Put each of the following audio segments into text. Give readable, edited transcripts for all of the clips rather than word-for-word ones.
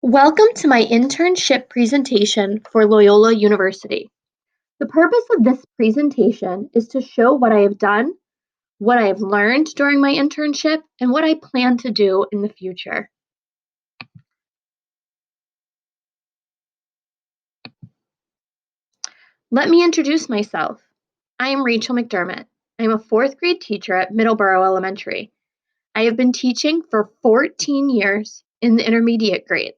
Welcome to my internship presentation for Loyola University. The purpose of this presentation is to show what I have done, what I have learned during my internship, and what I plan to do in the future. Let me introduce myself. I am Rachel McDermott. I am a fourth grade teacher at Middleborough Elementary. I have been teaching for 14 years in the intermediate grades.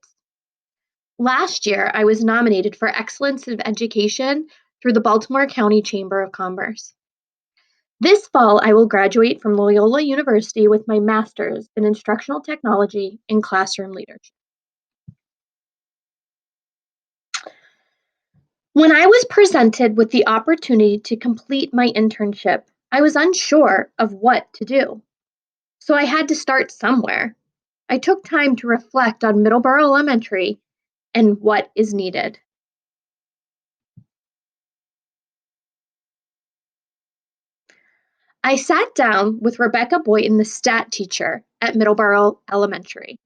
Last year, I was nominated for Excellence in Education through the Baltimore County Chamber of Commerce. This fall, I will graduate from Loyola University with my master's in instructional technology and classroom leadership. When I was presented with the opportunity to complete my internship, I was unsure of what to do. So I had to start somewhere. I took time to reflect on Middleborough Elementary and what is needed. I sat down with Rebecca Boynton, the stat teacher at Middleborough Elementary.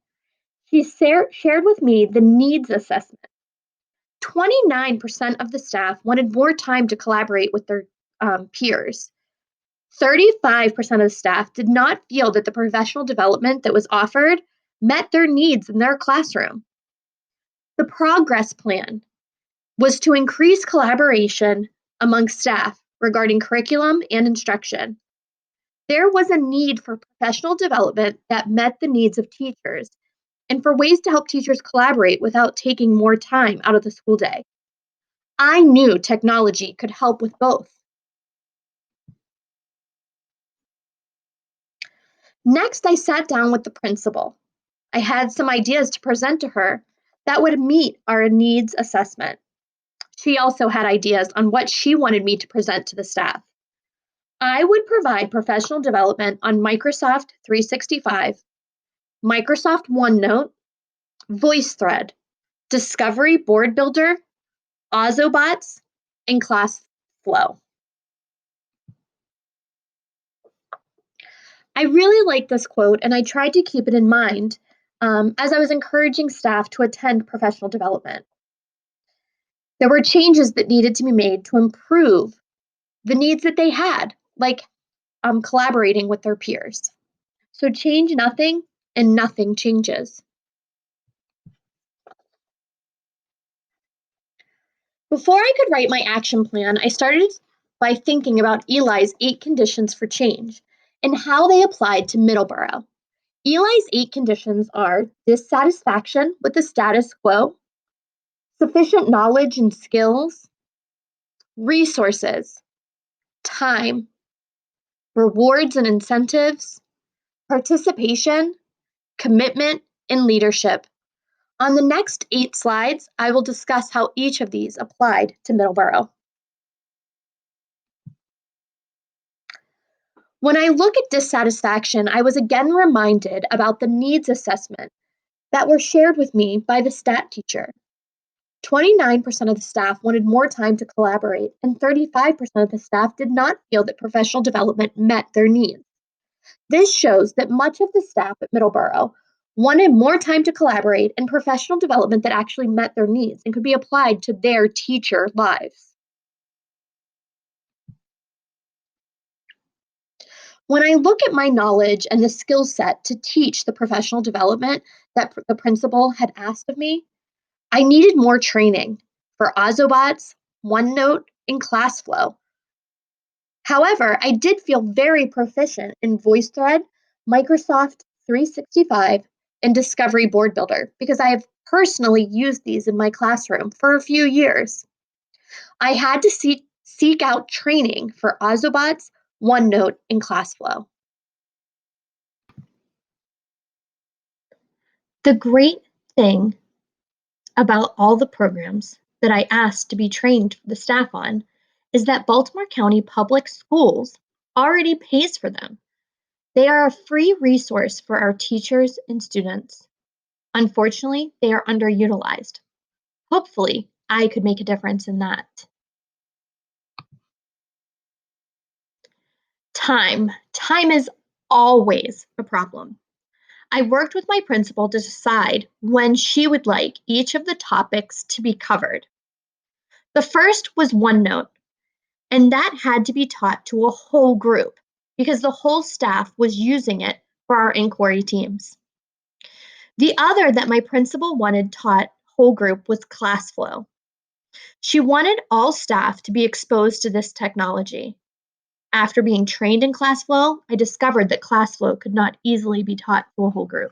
She shared with me the needs assessment. 29% of the staff wanted more time to collaborate with their peers. 35% of the staff did not feel that the professional development that was offered met their needs in their classroom. The progress plan was to increase collaboration among staff regarding curriculum and instruction. There was a need for professional development that met the needs of teachers and for ways to help teachers collaborate without taking more time out of the school day. I knew technology could help with both. Next, I sat down with the principal. I had some ideas to present to her that would meet our needs assessment. She also had ideas on what she wanted me to present to the staff. I would provide professional development on Microsoft 365, Microsoft OneNote, VoiceThread, Discovery Board Builder, Ozobots, and ClassFlow. I really like this quote, and I tried to keep it in mind as I was encouraging staff to attend professional development. There were changes that needed to be made to improve the needs that they had, like collaborating with their peers. So change nothing, and nothing changes. Before I could write my action plan, I started by thinking about Eli's 8 conditions for change and how they applied to Middleborough. Eli's 8 conditions are dissatisfaction with the status quo, sufficient knowledge and skills, resources, time, rewards and incentives, participation, commitment, and leadership. On the next 8 slides, I will discuss how each of these applied to Middleborough. When I look at dissatisfaction, I was again reminded about the needs assessment that were shared with me by the stat teacher. 29% of the staff wanted more time to collaborate, and 35% of the staff did not feel that professional development met their needs. This shows that much of the staff at Middleborough wanted more time to collaborate and professional development that actually met their needs and could be applied to their teacher lives. When I look at my knowledge and the skill set to teach the professional development that the principal had asked of me, I needed more training for Ozobots, OneNote, and ClassFlow. However, I did feel very proficient in VoiceThread, Microsoft 365, and Discovery Board Builder because I have personally used these in my classroom for a few years. I had to seek out training for Ozobots, OneNote, and ClassFlow. The great thing about all the programs that I asked to be trained the staff on is that Baltimore County Public Schools already pays for them. They are a free resource for our teachers and students. Unfortunately, they are underutilized. Hopefully, I could make a difference in that. Time. Time is always a problem. I worked with my principal to decide when she would like each of the topics to be covered. The first was OneNote, and that had to be taught to a whole group because the whole staff was using it for our inquiry teams. The other that my principal wanted taught whole group was ClassFlow. She wanted all staff to be exposed to this technology. After being trained in ClassFlow, I discovered that ClassFlow could not easily be taught to a whole group.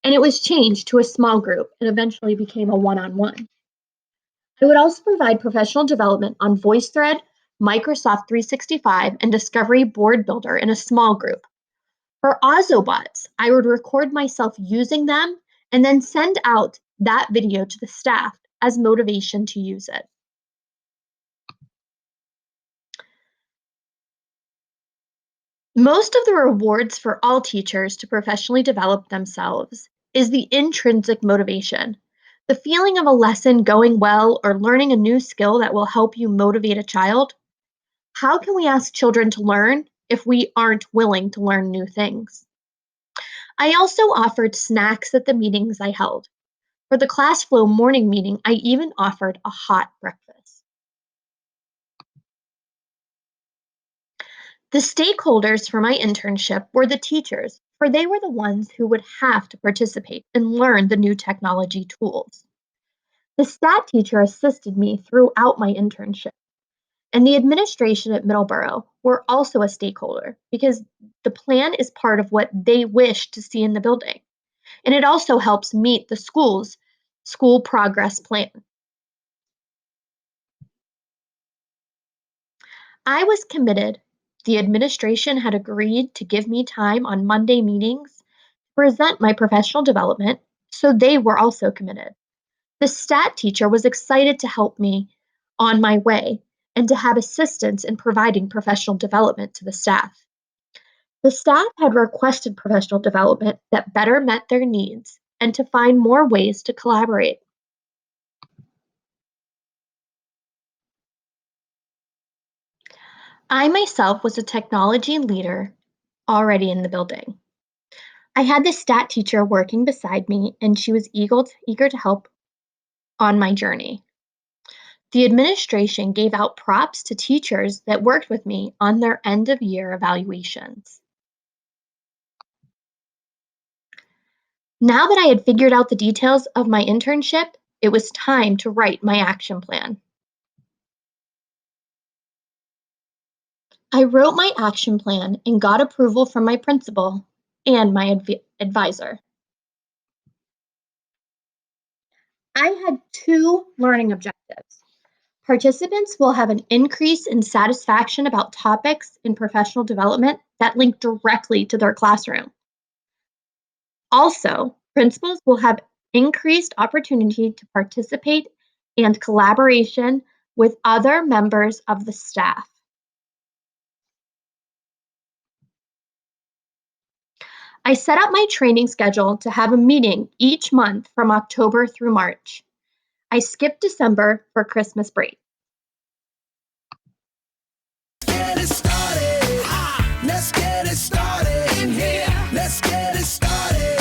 And it was changed to a small group and eventually became a one-on-one. I would also provide professional development on VoiceThread, Microsoft 365, and Discovery Board Builder in a small group. For Ozobots, I would record myself using them and then send out that video to the staff as motivation to use it. Most of the rewards for all teachers to professionally develop themselves is the intrinsic motivation, the feeling of a lesson going well or learning a new skill that will help you motivate a child. How can we ask children to learn if we aren't willing to learn new things? I also offered snacks at the meetings I held. For the ClassFlow morning meeting, I even offered a hot breakfast. The stakeholders for my internship were the teachers, for they were the ones who would have to participate and learn the new technology tools. The stat teacher assisted me throughout my internship, and the administration at Middleborough were also a stakeholder because the plan is part of what they wish to see in the building, and it also helps meet the school's school progress plan. I was committed. The administration had agreed to give me time on Monday meetings to present my professional development, so they were also committed. The stat teacher was excited to help me on my way and to have assistance in providing professional development to the staff. The staff had requested professional development that better met their needs and to find more ways to collaborate. I myself was a technology leader already in the building. I had the stat teacher working beside me, and she was eager to help on my journey. The administration gave out props to teachers that worked with me on their end of year evaluations. Now that I had figured out the details of my internship, it was time to write my action plan. I wrote my action plan and got approval from my principal and my advisor. I had two learning objectives. Participants will have an increase in satisfaction about topics in professional development that link directly to their classroom. Also, principals will have increased opportunity to participate and collaboration with other members of the staff. I set up my training schedule to have a meeting each month from October through March. I skipped December for Christmas break. Get it started. Let's get it started in here. Let's get it started.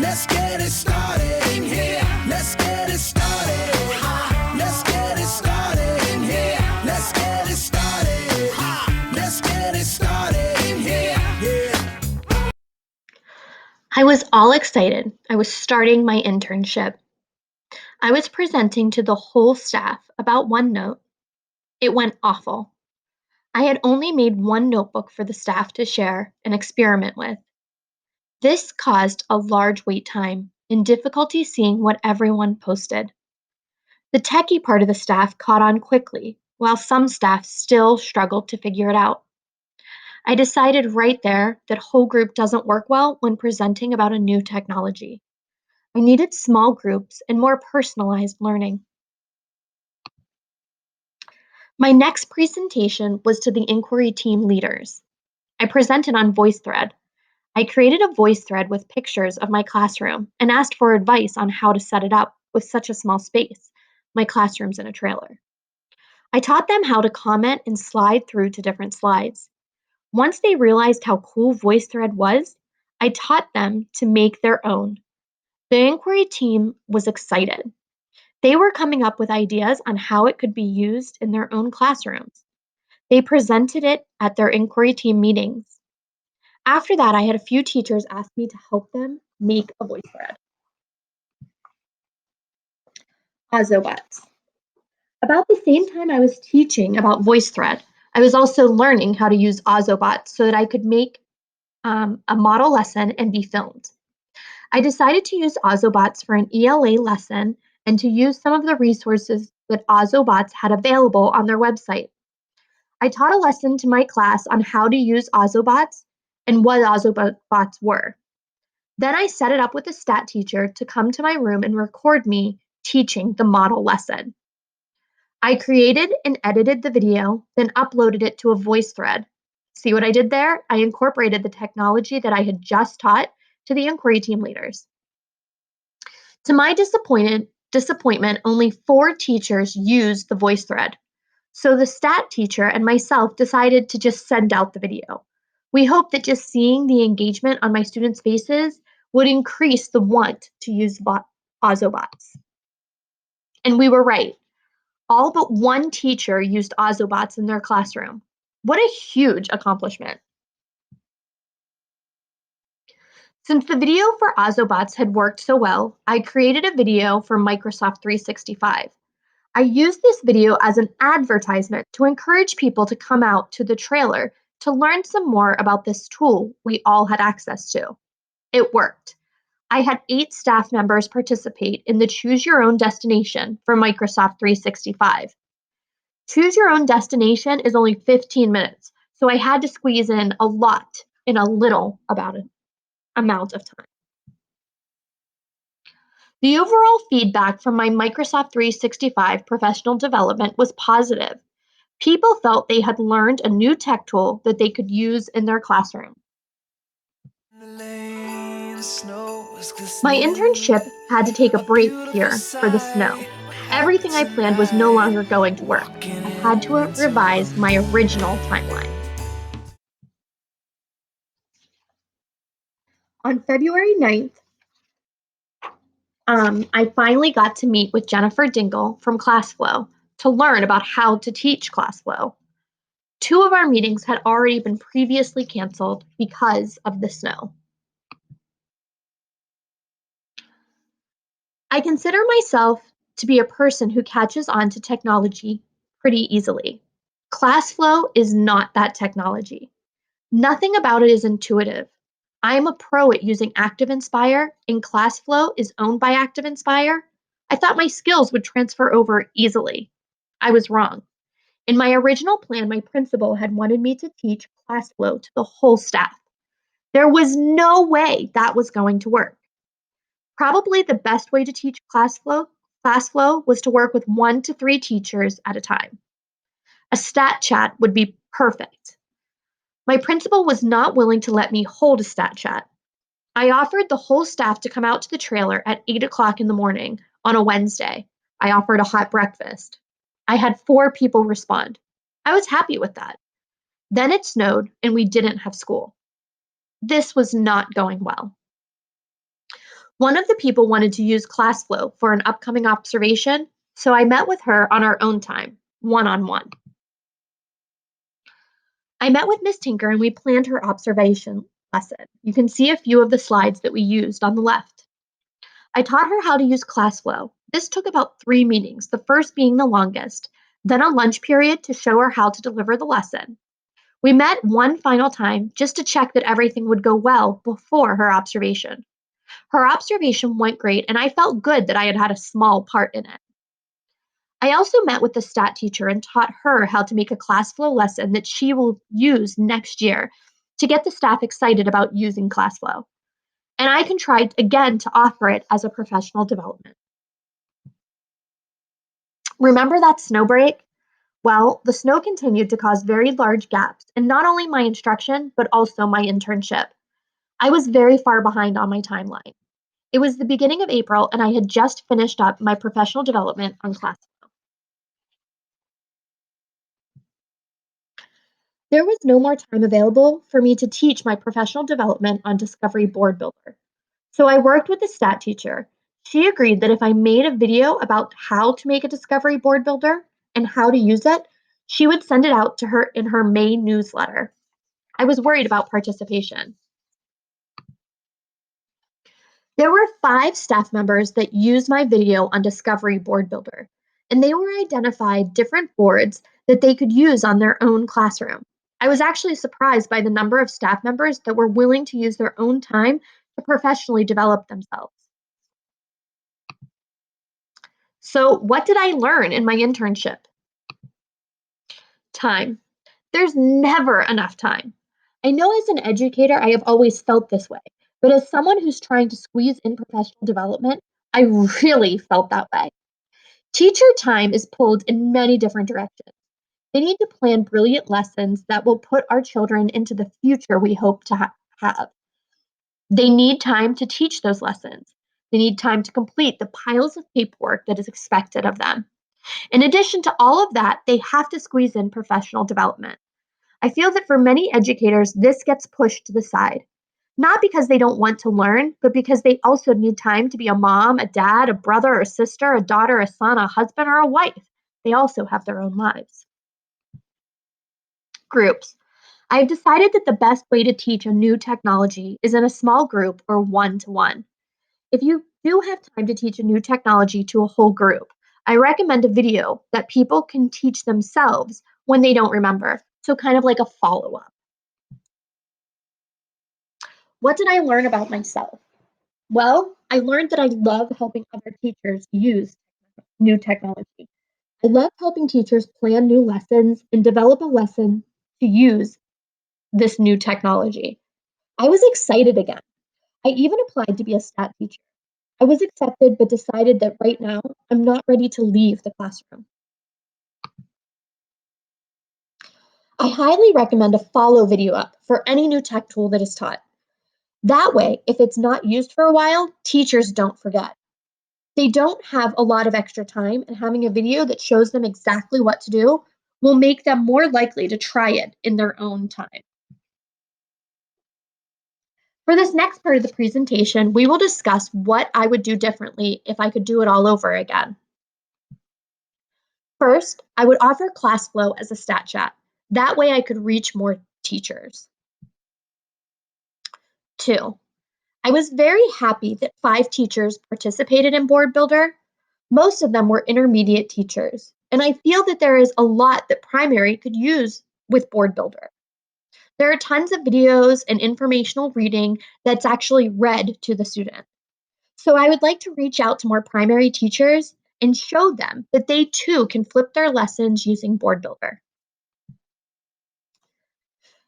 Let's get it started in here. Let's get it started. Let's get it started in here. Let's get it started. Let's get it started in here. Yeah. I was all excited. I was starting my internship. I was presenting to the whole staff about OneNote. It went awful. I had only made one notebook for the staff to share and experiment with. This caused a large wait time and difficulty seeing what everyone posted. The techie part of the staff caught on quickly, while some staff still struggled to figure it out. I decided right there that whole group doesn't work well when presenting about a new technology. I needed small groups and more personalized learning. My next presentation was to the inquiry team leaders. I presented on VoiceThread. I created a voice thread with pictures of my classroom and asked for advice on how to set it up with such a small space. My classroom's in a trailer. I taught them how to comment and slide through to different slides. Once they realized how cool VoiceThread was, I taught them to make their own. The inquiry team was excited. They were coming up with ideas on how it could be used in their own classrooms. They presented it at their inquiry team meetings. After that, I had a few teachers ask me to help them make a voice thread. Ozobots. About the same time I was teaching about VoiceThread, I was also learning how to use Ozobots so that I could make a model lesson and be filmed. I decided to use Ozobots for an ELA lesson and to use some of the resources that Ozobots had available on their website. I taught a lesson to my class on how to use Ozobots and what Ozobots were. Then I set it up with a stat teacher to come to my room and record me teaching the model lesson. I created and edited the video, then uploaded it to a voice thread. See what I did there? I incorporated the technology that I had just taught to the inquiry team leaders. To my disappointment, only 4 teachers used the voice thread. So the stat teacher and myself decided to just send out the video. We hoped that just seeing the engagement on my students' faces would increase the want to use Ozobots. And we were right. All but 1 teacher used Ozobots in their classroom. What a huge accomplishment. Since the video for Ozobots had worked so well, I created a video for Microsoft 365. I used this video as an advertisement to encourage people to come out to the trailer to learn some more about this tool we all had access to. It worked. I had 8 staff members participate in the Choose Your Own Destination for Microsoft 365. Choose Your Own Destination is only 15 minutes, so I had to squeeze in a lot in a little amount of time. The overall feedback from my Microsoft 365 professional development was positive. People felt they had learned a new tech tool that they could use in their classroom. My internship had to take a break here for the snow. Everything I planned was no longer going to work. I had to revise my original timeline. On February 9th, I finally got to meet with Jennifer Dingle from ClassFlow to learn about how to teach ClassFlow. 2 of our meetings had already been previously canceled because of the snow. I consider myself to be a person who catches on to technology pretty easily. ClassFlow is not that technology. Nothing about it is intuitive. I am a pro at using ActiveInspire, and ClassFlow is owned by ActiveInspire. I thought my skills would transfer over easily. I was wrong. In my original plan, my principal had wanted me to teach ClassFlow to the whole staff. There was no way that was going to work. Probably the best way to teach ClassFlow was to work with 1 to 3 teachers at a time. A stat chat would be perfect. My principal was not willing to let me hold a stat chat. I offered the whole staff to come out to the trailer at 8 o'clock in the morning on a Wednesday. I offered a hot breakfast. I had 4 people respond. I was happy with that. Then it snowed and we didn't have school. This was not going well. One of the people wanted to use ClassFlow for an upcoming observation, so I met with her on our own time, one-on-one. I met with Miss Tinker and we planned her observation lesson. You can see a few of the slides that we used on the left. I taught her how to use ClassFlow. This took about 3 meetings, the first being the longest, then a lunch period to show her how to deliver the lesson. We met one final time just to check that everything would go well before her observation. Her observation went great, and I felt good that I had had a small part in it. I also met with the stat teacher and taught her how to make a ClassFlow lesson that she will use next year to get the staff excited about using ClassFlow. And I can try again to offer it as a professional development. Remember that snow break? Well, the snow continued to cause very large gaps in not only my instruction, but also my internship. I was very far behind on my timeline. It was the beginning of April, and I had just finished up my professional development on ClassFlow. There was no more time available for me to teach my professional development on Discovery Board Builder. So I worked with a stat teacher. She agreed that if I made a video about how to make a Discovery Board Builder and how to use it, she would send it out to her in her May newsletter. I was worried about participation. There were 5 staff members that used my video on Discovery Board Builder, and they were identified different boards that they could use on their own classroom. I was actually surprised by the number of staff members that were willing to use their own time to professionally develop themselves. So, what did I learn in my internship? Time. There's never enough time. I know as an educator, I have always felt this way, but as someone who's trying to squeeze in professional development, I really felt that way. Teacher time is pulled in many different directions. They need to plan brilliant lessons that will put our children into the future we hope to have. They need time to teach those lessons. They need time to complete the piles of paperwork that is expected of them. In addition to all of that, they have to squeeze in professional development. I feel that for many educators, this gets pushed to the side, not because they don't want to learn, but because they also need time to be a mom, a dad, a brother, a sister, a daughter, a son, a husband, or a wife. They also have their own lives. Groups. I've decided that the best way to teach a new technology is in a small group or one to one. If you do have time to teach a new technology to a whole group, I recommend a video that people can teach themselves when they don't remember. So, kind of like a follow up. What did I learn about myself? Well, I learned that I love helping other teachers use new technology. I love helping teachers plan new lessons and develop a lesson to use this new technology. I was excited again. I even applied to be a stat teacher. I was accepted, but decided that right now I'm not ready to leave the classroom. I highly recommend a follow video up for any new tech tool that is taught. That way, if it's not used for a while, teachers don't forget. They don't have a lot of extra time, and having a video that shows them exactly what to do will make them more likely to try it in their own time. For this next part of the presentation, we will discuss what I would do differently if I could do it all over again. First, I would offer ClassFlow as a stat chat. That way I could reach more teachers. 2, I was very happy that 5 teachers participated in Board Builder. Most of them were intermediate teachers, and I feel that there is a lot that primary could use with Board Builder. There are tons of videos and informational reading that's actually read to the student. So I would like to reach out to more primary teachers and show them that they too can flip their lessons using Board Builder.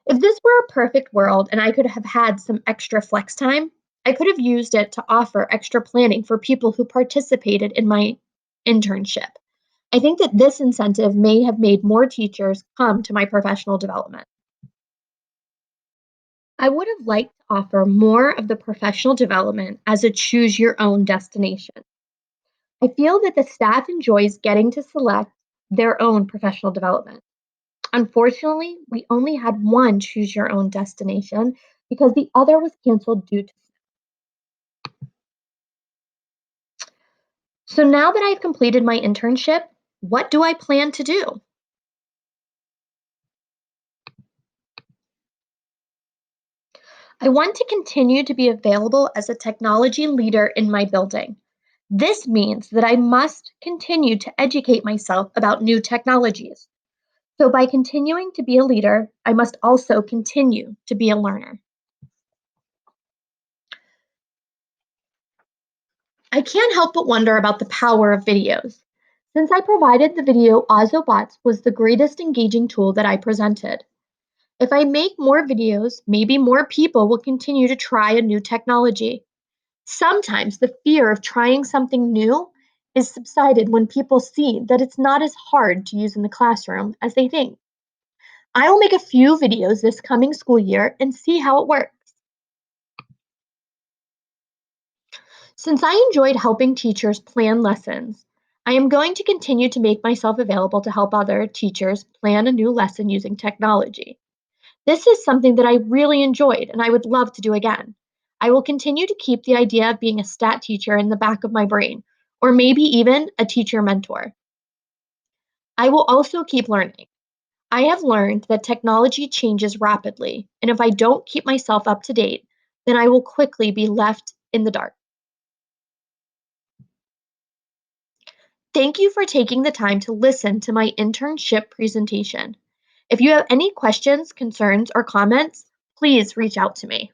If this were a perfect world and I could have had some extra flex time, I could have used it to offer extra planning for people who participated in my internship. I think that this incentive may have made more teachers come to my professional development. I would have liked to offer more of the professional development as a choose your own destination. I feel that the staff enjoys getting to select their own professional development. Unfortunately, we only had one choose your own destination because the other was canceled due to. So now that I've completed my internship, what do I plan to do? I want to continue to be available as a technology leader in my building. This means that I must continue to educate myself about new technologies. So by continuing to be a leader, I must also continue to be a learner. I can't help but wonder about the power of videos. Since I provided the video, Ozobots was the greatest engaging tool that I presented. If I make more videos, maybe more people will continue to try a new technology. Sometimes the fear of trying something new is subsided when people see that it's not as hard to use in the classroom as they think. I will make a few videos this coming school year and see how it works. Since I enjoyed helping teachers plan lessons, I am going to continue to make myself available to help other teachers plan a new lesson using technology. This is something that I really enjoyed and I would love to do again. I will continue to keep the idea of being a stat teacher in the back of my brain, or maybe even a teacher mentor. I will also keep learning. I have learned that technology changes rapidly, and if I don't keep myself up to date, then I will quickly be left in the dark. Thank you for taking the time to listen to my internship presentation. If you have any questions, concerns, or comments, please reach out to me.